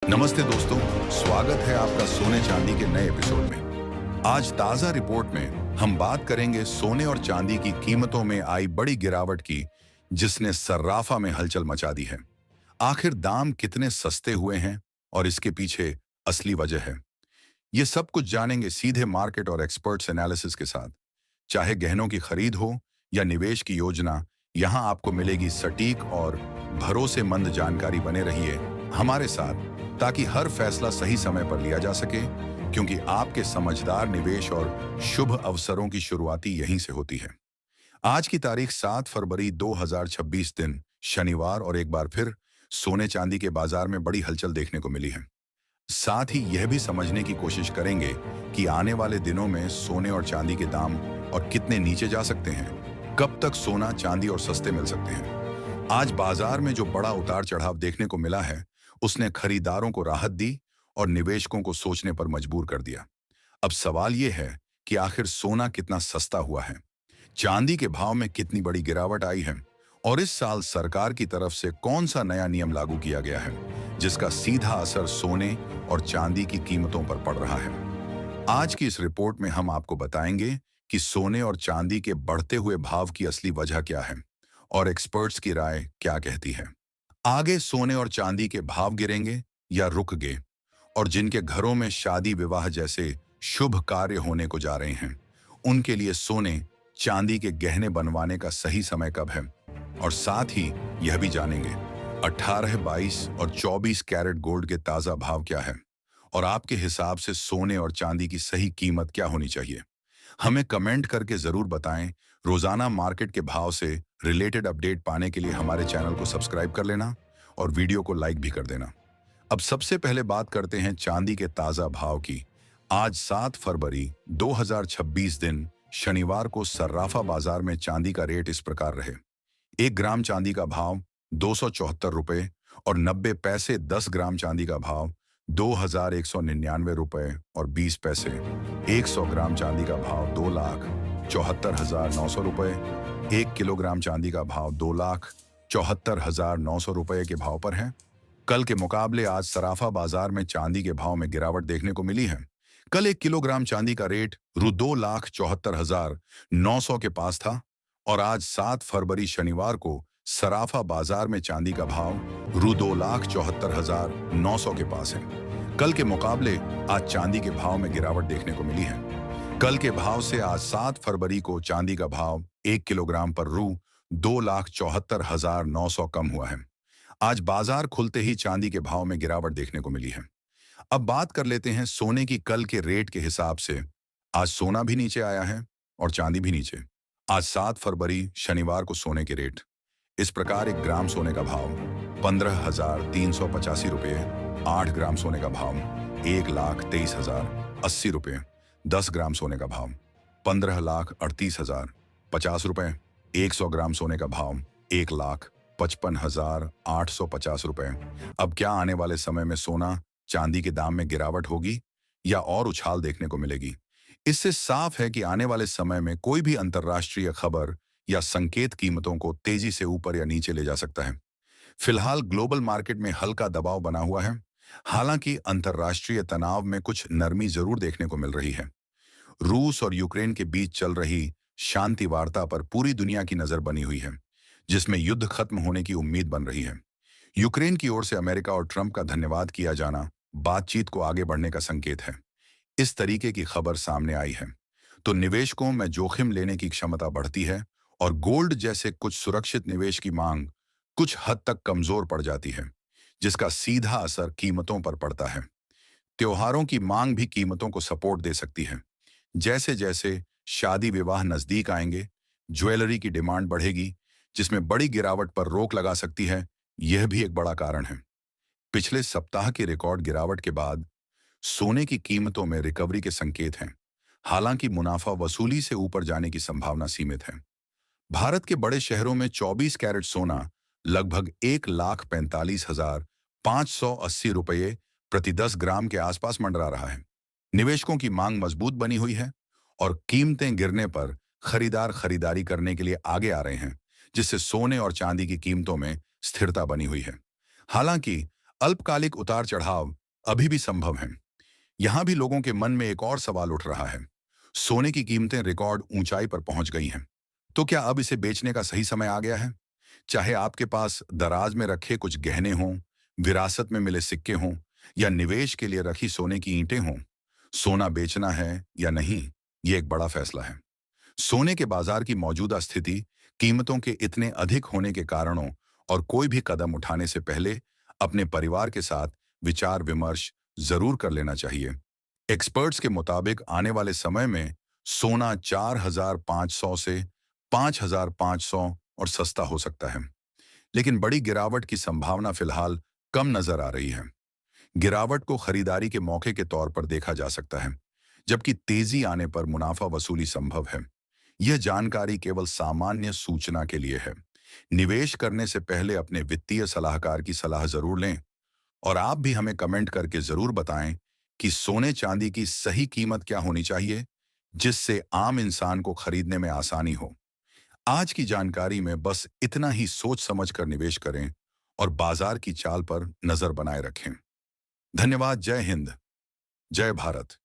नमस्ते दोस्तों, स्वागत है आपका सोने चांदी के नए एपिसोड में। आज ताजा रिपोर्ट में हम बात करेंगे सोने और चांदी की कीमतों में आई बड़ी गिरावट की, जिसने सर्राफा में हलचल मचा दी है। आखिर दाम कितने सस्ते हुए हैं और इसके पीछे असली वजह है, ये सब कुछ जानेंगे सीधे मार्केट और एक्सपर्ट्स एनालिसिस के साथ। चाहे गहनों की खरीद हो या निवेश की योजना, यहाँ आपको मिलेगी सटीक और भरोसेमंद जानकारी। बने रहिए हमारे साथ ताकि हर फैसला सही समय पर लिया जा सके, क्योंकि आपके समझदार निवेश और शुभ अवसरों की शुरुआती यहीं से होती है। आज की तारीख 7 फरवरी 2026 दिन शनिवार, और एक बार फिर सोने चांदी के बाजार में बड़ी हलचल देखने को मिली है। साथ ही यह भी समझने की कोशिश करेंगे कि आने वाले दिनों में सोने और चांदी के दाम और कितने नीचे जा सकते हैं, कब तक सोना चांदी और सस्ते मिल सकते हैं। आज बाजार में जो बड़ा उतार चढ़ाव देखने को मिला है, उसने खरीदारों को राहत दी और निवेशकों को सोचने पर मजबूर कर दिया। अब सवाल यह है कि आखिर सोना कितना सस्ता हुआ है, चांदी के भाव में कितनी बड़ी गिरावट आई है, और इस साल सरकार की तरफ से कौन सा नया नियम लागू किया गया है जिसका सीधा असर सोने और चांदी की कीमतों पर पड़ रहा है। आज की इस रिपोर्ट में हम आपको बताएंगे कि सोने और चांदी के बढ़ते हुए भाव की असली वजह क्या है और एक्सपर्ट्स की राय क्या कहती है। आगे सोने और चांदी के भाव गिरेंगे या रुक गए, और जिनके घरों में शादी विवाह जैसे शुभ कार्य होने को जा रहे हैं, उनके लिए सोने चांदी के गहने बनवाने का सही समय कब है। और साथ ही यह भी जानेंगे 18, 22 और 24 कैरेट गोल्ड के ताजा भाव क्या है, और आपके हिसाब से सोने और चांदी की सही कीमत क्या होनी चाहिए। हमें कमेंट करके जरूर बताएं। रोजाना मार्केट के भाव से रिलेटेड अपडेट पाने के लिए हमारे चैनल को सब्सक्राइब कर लेना और वीडियो को लाइक भी कर देना। अब सबसे पहले बात करते हैं चांदी के ताजा भाव की। आज 7 फरवरी 2026 दिन शनिवार को सर्राफा बाजार में चांदी का रेट इस प्रकार रहे। 1 ग्राम चांदी का भाव 274 रुपए और 90 पैसे। 10 ग्राम चांदी का भाव 2199 रुपए और 20 पैसे। 100 ग्राम चांदी का भाव 2,74,900 रुपए। 1 किलोग्राम चांदी का भाव 2,74,900 रुपए के भाव पर है। कल के मुकाबले आज सराफा बाजार में चांदी के भाव में गिरावट देखने को मिली है। कल 1 किलोग्राम चांदी का रेट रु 2,74,900 के पास था, और आज 7 फरवरी शनिवार को सराफा बाजार में चांदी का भाव रु 2,74,900 के पास है। कल के मुकाबले आज चांदी के भाव में गिरावट देखने को मिली है। कल के भाव से आज 7 फरवरी को चांदी का भाव 1 किलोग्राम पर रु 2,74,900 कम हुआ है। आज बाजार खुलते ही चांदी के भाव में गिरावट देखने को मिली है। अब बात कर लेते हैं सोने की। कल के रेट के हिसाब से आज सोना भी नीचे आया है और चांदी भी नीचे। आज 7 फरवरी शनिवार को सोने के रेट इस प्रकार: 1 ग्राम सोने का भाव 15,385 रुपये। 8 ग्राम सोने का भाव 1,23,080 रुपये। 10 ग्राम सोने का भाव 15,38,050 रुपये। 100 ग्राम सोने का भाव 1,55,850 रुपये। अब क्या आने वाले समय में सोना चांदी के दाम में गिरावट होगी या और उछाल देखने को मिलेगी? इससे साफ है कि आने वाले समय में कोई भी अंतर्राष्ट्रीय खबर या संकेत कीमतों को तेजी से ऊपर या नीचे ले जा सकता है। फिलहाल ग्लोबल मार्केट में हल्का दबाव बना हुआ है। हालांकि अंतर्राष्ट्रीय तनाव में कुछ नरमी जरूर देखने को मिल रही है। रूस और यूक्रेन के बीच चल रही शांति वार्ता पर पूरी दुनिया की नजर बनी हुई है, जिसमें युद्ध खत्म होने की उम्मीद बन रही है। यूक्रेन की ओर से अमेरिका और ट्रंप का धन्यवाद किया जाना बातचीत को आगे बढ़ने का संकेत है। इस तरीके की खबर सामने आई है तो निवेशकों में जोखिम लेने की क्षमता बढ़ती है, और गोल्ड जैसे कुछ सुरक्षित निवेश की मांग कुछ हद तक कमजोर पड़ जाती है, जिसका सीधा असर कीमतों पर पड़ता है। त्योहारों की मांग भी कीमतों को सपोर्ट दे सकती है। जैसे जैसे शादी विवाह नजदीक आएंगे, ज्वेलरी की डिमांड बढ़ेगी, जिसमें बड़ी गिरावट पर रोक लगा सकती है। यह भी एक बड़ा कारण है। पिछले सप्ताह की रिकॉर्ड गिरावट के बाद सोने की कीमतों में रिकवरी के संकेत हैं। हालांकि मुनाफा वसूली से ऊपर जाने की संभावना सीमित है। भारत के बड़े शहरों में 24 कैरेट सोना लगभग 1,45,580 रुपये प्रति 10 ग्राम के आसपास मंडरा रहा है। निवेशकों की मांग मजबूत बनी हुई है, और कीमतें गिरने पर खरीदार खरीदारी करने के लिए आगे आ रहे हैं, जिससे सोने और चांदी की कीमतों में स्थिरता बनी हुई है। हालांकि अल्पकालिक उतार चढ़ाव अभी भी संभव हैं। यहां भी लोगों के मन में एक और सवाल उठ रहा है। सोने की कीमतें रिकॉर्ड ऊंचाई पर पहुंच गई हैं, तो क्या अब इसे बेचने का सही समय आ गया है? चाहे आपके पास दराज में रखे कुछ गहने हों, विरासत में मिले सिक्के हों, या निवेश के लिए रखी सोने की ईंटें हों, सोना बेचना है या नहीं, ये एक बड़ा फैसला है। सोने के बाजार की मौजूदा स्थिति, कीमतों के इतने अधिक होने के कारणों और कोई भी कदम उठाने से पहले अपने परिवार के साथ विचार विमर्श जरूर कर लेना चाहिए। एक्सपर्ट्स के मुताबिक आने वाले समय में सोना 4,500 से 5,500 और सस्ता हो सकता है, लेकिन बड़ी गिरावट की संभावना फिलहाल कम नजर आ रही है। गिरावट को खरीदारी के मौके के तौर पर देखा जा सकता है, जबकि तेजी आने पर मुनाफा वसूली संभव है। यह जानकारी केवल सामान्य सूचना के लिए है। निवेश करने से पहले अपने वित्तीय सलाहकार की सलाह जरूर लें। और आप भी हमें कमेंट करके जरूर बताएं कि सोने चांदी की सही कीमत क्या होनी चाहिए, जिससे आम इंसान को खरीदने में आसानी हो। आज की जानकारी में बस इतना ही सोच समझ कर निवेश करें और बाजार की चाल पर नजर बनाए रखें। धन्यवाद। जय हिंद। जय भारत।